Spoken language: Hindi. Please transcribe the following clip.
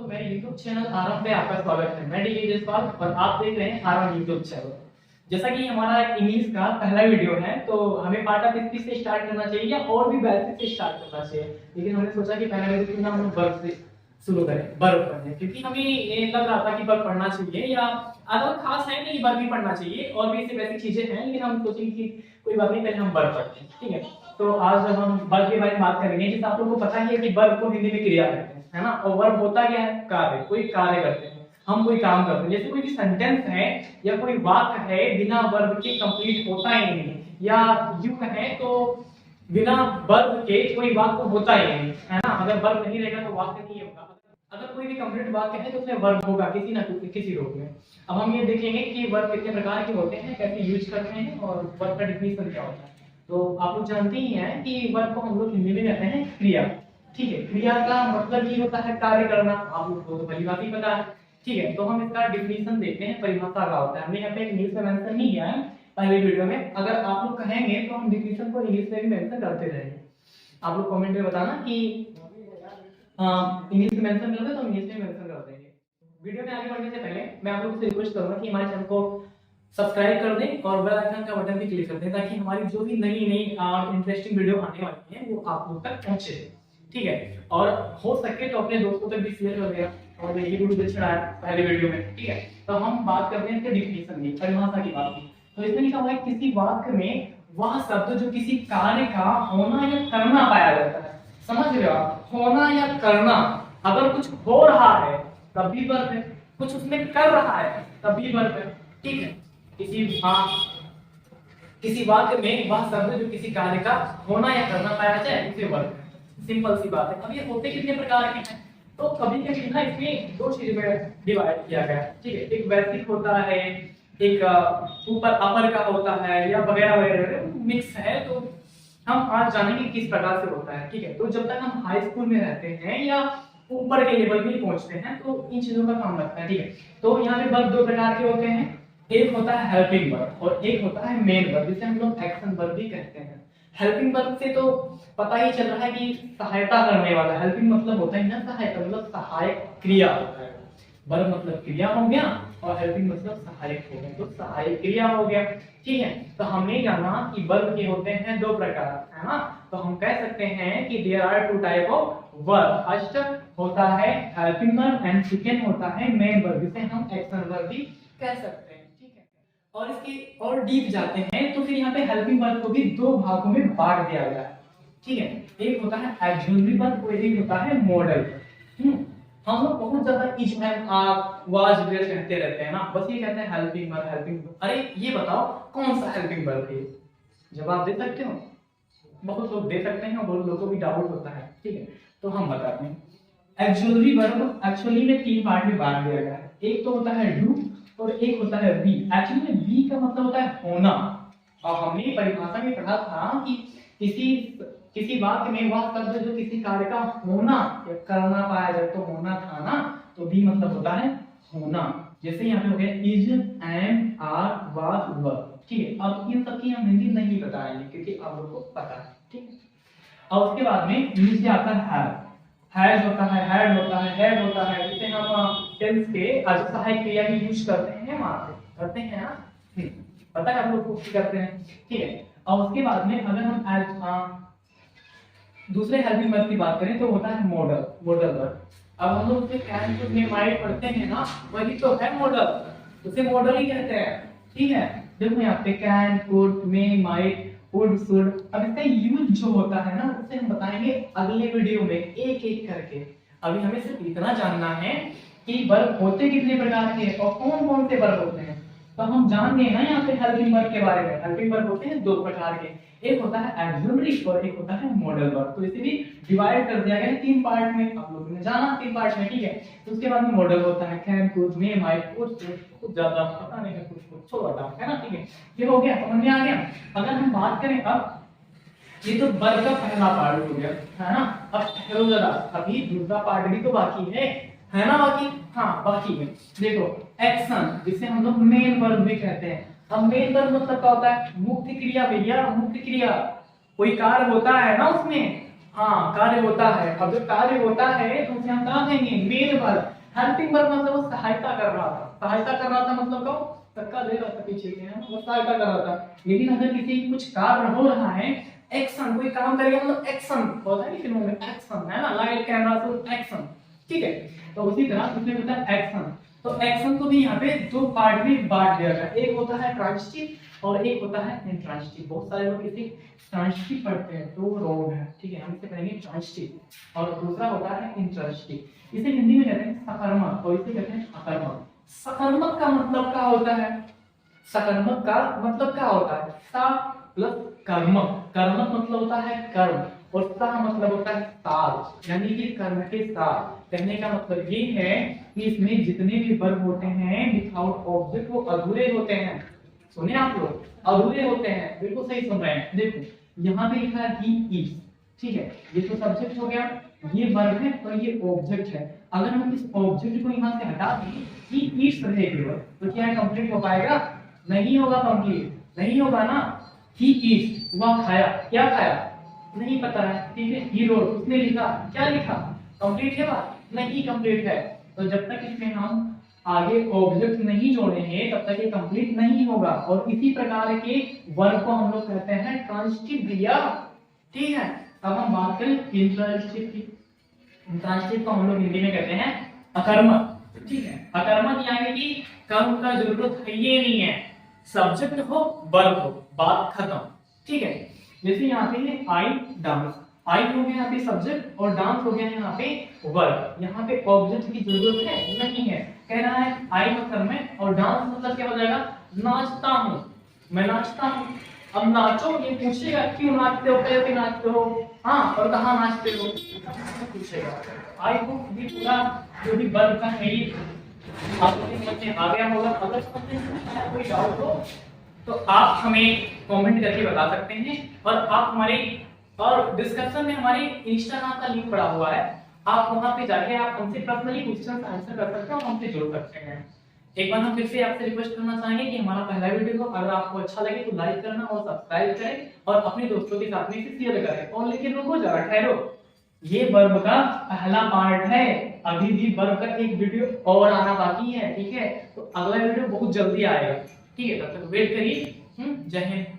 दोस्तों, मेरे YouTube चैनल आराम पे आपका स्वागत है। मैं डीके जसपाल और आप देख रहे हैं आराम YouTube चैनल। जैसा कि हमारा इंग्लिश का पहला वीडियो है, तो हमें पार्ट ऑफ स्पीच से स्टार्ट करना चाहिए या और भी बेसिक से स्टार्ट करना चाहिए। लेकिन हमने सोचा कि पहला वीडियो क्यों ना हम वर्ब से शुरू करें, वर्ब पढ़ें, क्योंकि हमें ये लग रहा था कि वर्ब पढ़ना चाहिए या अगर खास है नहीं वर्ब भी पढ़ना चाहिए और भी ऐसी बेसिक चीजें हैं, लेकिन हम सोचेंगे कि कोई बात नहीं, पहले हम वर्ब पढ़ते हैं। ठीक है, तो आज जब हम वर्ब के बारे में बात करेंगे, जैसे आप लोगों को पता ही है कि वर्ब को हिंदी में क्रिया कहते हैं, है ना। और वर्ब होता क्या है? कार्य, कोई कार्य करते हैं, हम कोई काम करते हैं। जैसे कोई भी सेंटेंस है या कोई वाक्य है बिना वर्ब के कंप्लीट होता ही नहीं, या यूं कहें तो बिना वर्ब के कोई वाक्य होता ही नहीं, है ना। अगर वर्ब नहीं रहेगा तो वाक्य नहीं होगा। अगर कोई भी कंप्लीट वाक्य है तो उसमें वर्ब होगा किसी ना किसी रूप में। अब हम ये देखेंगे कि वर्ब कितने प्रकार के होते हैं, कैसे यूज करते हैं और वर्ब का डिफिनेशन क्या होता है। तो आप लोग जानते ही हैं कि वर्ब को हम लोग हिंदी में कहते हैं क्रिया। ठीक है, क्रिया का मतलब ये होता है कार्य करना, आप लोग को तो भली बात ही पता है। ठीक है, तो हम इसका डिफिनेशन देखते हैं, परिभाषा का होता है। हमने यहाँ पे इंग्लिश में मेंशन नहीं किया है पहले वीडियो में, अगर आप लोग कहेंगे तो हम डिफिनेशन को इंग्लिश में भी मेंशन करते रहेंगे। आप लोग कमेंट में बताना कि इंग्लिश में मेंशन करोगे तो इंग्लिश में मेंशन कर देंगे। वीडियो में आगे बढ़ने से पहले मैं आप लोगों से रिक्वेस्ट करूंगा कि हमारे चैनल को सब्सक्राइब कर दें और बेल आइकन का बटन भी क्लिक कर दें, ताकि हमारी जो भी नई नई इंटरेस्टिंग वीडियो आने वाली है वो आप लोग तक पहुंचे। ठीक है, और हो सके तो अपने दोस्तों तक भी शेयर कर देना। और ये वीडियो अच्छा है पहले वीडियो में। ठीक है, तो हम बात करते हैं इसके डिफिनेशन की, परिभाषा की बात की। तो इसमें लिखा हुआ है किसी वाक्य में वह शब्द जो किसी कार्य का होना या करना पाया जाता है। समझ रहे हो आप? होना या करना, अगर कुछ हो रहा है तब भी वर्ब है, कुछ उसमें कर रहा है तब भी वर्ब है। ठीक है, किसी वाक्य में वह शब्द जो किसी कार्य का होना या करना पाया जाए उसे वर्ब है। सिंपल सी बात है। अब ये होते कितने प्रकार के हैं, तो कभी कभी ना इसमें दो चीजों में डिवाइड किया गया है। ठीक है, एक बेसिक होता है, एक ऊपर अपर का होता है, या वगैरह वगैरह मिक्स है। तो हम आज जानेंगे किस प्रकार से होता है। ठीक है, तो जब तक हम हाई स्कूल में रहते हैं या ऊपर के लेवल पे पहुंचते हैं तो इन चीजों का काम लगता है। ठीक है, तो यहाँ पे वर्ब दो प्रकार के होते हैं, एक होता है हेल्पिंग वर्ब और एक होता है मेन वर्ब, जिसे हम लोग एक्शन वर्ब भी कहते हैं। हेल्पिंग वर्ब से तो पता ही चल रहा है कि सहायता करने वाला। हेल्पिंग मतलब होता है ना सहायता, मतलब सहायक क्रिया होता है। वर्ब मतलब क्रिया हो गया और हेल्पिंग मतलब सहायक हो गया, तो सहायक क्रिया हो गया। ठीक है, तो हमने जाना कि वर्ब के होते हैं दो प्रकार, है ना। तो हम कह सकते हैं कि there are two type of verb. First होता है हेल्पिंग वर्ब एंड सेकंड होता है मेन वर्ब, जिसे हम एक्शन वर्ब भी कह सकते हैं। ठीक है, और इसके और डीप जाते हैं तो फिर यहाँ पे हेल्पिंग वर्ब को भी दो भागों में बांट दिया गया है। ठीक है, एक होता है ऑक्सिलरी वर्ब और एक होता है मॉडल। हम लोग बहुत ज्यादा is and are was were कहते रहते हैं ना, बस ये कहते हैं हेल्पिंग वर्ब हेल्पिंग वर्ब। अरे ये बताओ कौन सा हेल्पिंग वर्ब है? जवाब दे सकते हो? बहुत लोग दे सकते हैं और बहुत लोगों को भी डाउट होता है। ठीक है, तो हम बताते हैं। ऑक्सिलरी वर्ब एक्चुअली में तीन पार्ट में बांट दिया गया है। एक तो होता है डू और एक होता है बी। एक्चुअली में बी का मतलब होता है होना, और हमने परिभाषा में पढ़ा था कि किसी वाक्य में वह शब्द जो किसी कार्य का होना या करना पाया जाए, तो होना था ना, तो बी मतलब होता है होना। जैसे यहाँ पे हो गया is and are was were. ठीक है, अब इन सब की हम हिंदी नहीं बताएंगे क्योंकि आप लोगों को पता है। ठीक है, और उसके बाद में नीचे आता है हैज होता है, हैड होता है, हैड होता है, जिसे हम टेंस के सहायक क्रिया भी यूज करते हैं, वहां पे करते हैं ना। पता है आप लोग को करते हैं। ठीक है, और उसके बाद में अगर हम दूसरे हेल्पिंग वर्ब की बात करें तो होता है मॉडल, मॉडल वर्ब। अब हम लोग उसे कैन कुड में माइट पढ़ते हैं ना, वही तो है मॉडल, उसे मॉडल ही कहते हैं। ठीक है, देखो यहाँ पे कैन कुड में माइट वुड शुड। अब इसका यूज जो होता है ना उसे हम बताएंगे अगले वीडियो में एक एक करके। अभी हमें सिर्फ इतना जानना है कि वर्ब होते कितने प्रकार के और कौन कौन से वर्ब होते हैं। तो हम जान गए ना यहाँ पे हेल्पिंग वर्ब के बारे में। हेल्पिंग वर्ब होते हैं दो प्रकार के, एक होता है ऑक्सिलरी और एक होता है मॉडल वर्ब। तो इसे भी डिवाइड कर दिया गया है तीन पार्ट में, आप लोगों ने जाना तीन पार्ट में। ठीक है, तो उसके बाद में मॉडल होता है कैन कुड मे माइट कुछ ज्यादा पता नहीं है, कुछ छोटा है ना। ठीक है, ये हो गया, समझ में आ गया। अगर हम बात करें अब, ये तो वर्ब का पहला पार्ट हो गया, है ना। अब ठहरो जरा, अभी दूसरा पार्ट भी तो बाकी है ना। बाकी हाँ बाकी में देखो एक्शन, जिसे हम लोग मेन वर्ब भी कहते हैं। अब मेन वर्ब मतलब क्या होता है? मुख्य क्रिया भैया, मुख्य क्रिया। कोई कार्य होता है ना उसमें, हाँ कार्य होता है। अब जब कार्य होता है तो उसे हम क्या कहेंगे? मेन वाला। हेल्पिंग वर्ब मतलब वो सहायता कर रहा था, सहायता कर रहा था मतलब कब धक्का दे रहा था पीछे के, है ना, वो सहायता कर रहा था। लेकिन अगर किसी की कुछ कार्य हो रहा है, एक्शन, कोई काम करेगा मतलब एक्शन होता है फिल्मों में, एक्शन है ना, लाइट कैमरा तो एक्शन, ठीक है। तो उसी तरह उसमें होता है एक्शन। तो एक्शन को भी यहाँ पे दो पार्ट में बांट दिया गया, एक होता है ट्रांजिटिव और एक होता है इंट्रांजिटिव। बहुत सारे लोग इसे ट्रांजिटिव पढ़ते हैं तो वो रॉन्ग है, ठीक है, हम इसे पढ़ेंगे ट्रांजिटिव। और दूसरा होता है इंट्रांजिटिव, इसे हिंदी में कहते हैं सकर्मक और इसे कहते हैं अकर्मक। सकर्मक का मतलब क्या होता है, सकर्मक का मतलब क्या होता है, सा प्लस कर्मक, कर्मक मतलब होता है कर्म और सा मतलब होता है साथ, यानी कि कर्म के साथ। कहने का मतलब ये है कि इसमें जितने भी वर्ब होते हैं विदाउट ऑब्जेक्ट वो अधूरे होते हैं। सुने आप लोग, अधूरे होते हैं, बिल्कुल सही सुन रहे हैं। देखो यहाँ पे लिखा है ही इज, ठीक है, ये तो सब्जेक्ट हो गया, ये वर्ब है और ये ऑब्जेक्ट है। अगर हम इस ऑब्जेक्ट को यहाँ से हटा दें, ही इज रहेगी तो क्या कंप्लीट हो पाएगा, नहीं होगा, कंप्लीट नहीं होगा ना। ही इज, वह खाया, क्या खाया नहीं पता है, ठीक है, ही रोड, उसने लिखा, क्या लिखा, कंप्लीट है बात, नहीं कंप्लीट है। तो जब तक इसमें हम आगे ऑब्जेक्ट नहीं जोड़ेंगे तब तक ये कंप्लीट नहीं होगा। और इसी प्रकार के वर्ब को हम लोग कहते हैं ट्रांजिटिव क्रिया, ठीक है। अब हम बात करें इंट्रांजिटिव की। इंट्रांजिटिव को हम लोग हिंदी में कहते हैं अकर्मक, ठीक है। अकर्मक यानी कि कर्म का जरूरत है ये नहीं है, सब्जेक्ट हो वर्ब हो, बात खत्म, ठीक है। जैसे यहाँ पे है आई डांस, आई हो गया यहाँ पे सब्जेक्ट और डांस हो गया यहाँ पे वर्ब। यहाँ पे ऑब्जेक्ट की जरूरत है नहीं है, कह रहा है आई मतलब मैं और डांस मतलब क्या हो जाएगा, नाचता हूँ, मैं नाचता हूँ। अब नाचो ये पूछेगा क्यों नाचते हो, कैसे नाचते हो, हाँ, और कहाँ नाचते हो पूछेगा। आई होप ये पूरा जो भी वर्ब का है ये आपको समझ में आ गया होगा। अगर समझ में कोई डाउट हो तो आप हमें कमेंट करके बता सकते हैं। और आप हमारे और डिस्क्रिप्शन में हमारे इंस्टाग्राम का लिंक पड़ा हुआ है, आप वहां पे जाके आप हमसे पर्सनली क्वेश्चन आंसर कर सकते हैं और हमसे जुड़ सकते हैं। एक बार हम फिर से आपसे रिक्वेस्ट करना चाहेंगे कि हमारा पहला वीडियो को अगर आपको अच्छा लगे तो लाइक करना और सब्सक्राइब करें और अपने दोस्तों के साथ में इसे शेयर करें। और लेकिन रुको जरा, ठहरो, ये वर्ब का पहला पार्ट है, अभी भी वर्ब का एक वीडियो और आना बाकी है, ठीक है। तो अगला वीडियो बहुत जल्दी आएगा, ठीक है, तब तक वेट करिए। जय हिंद।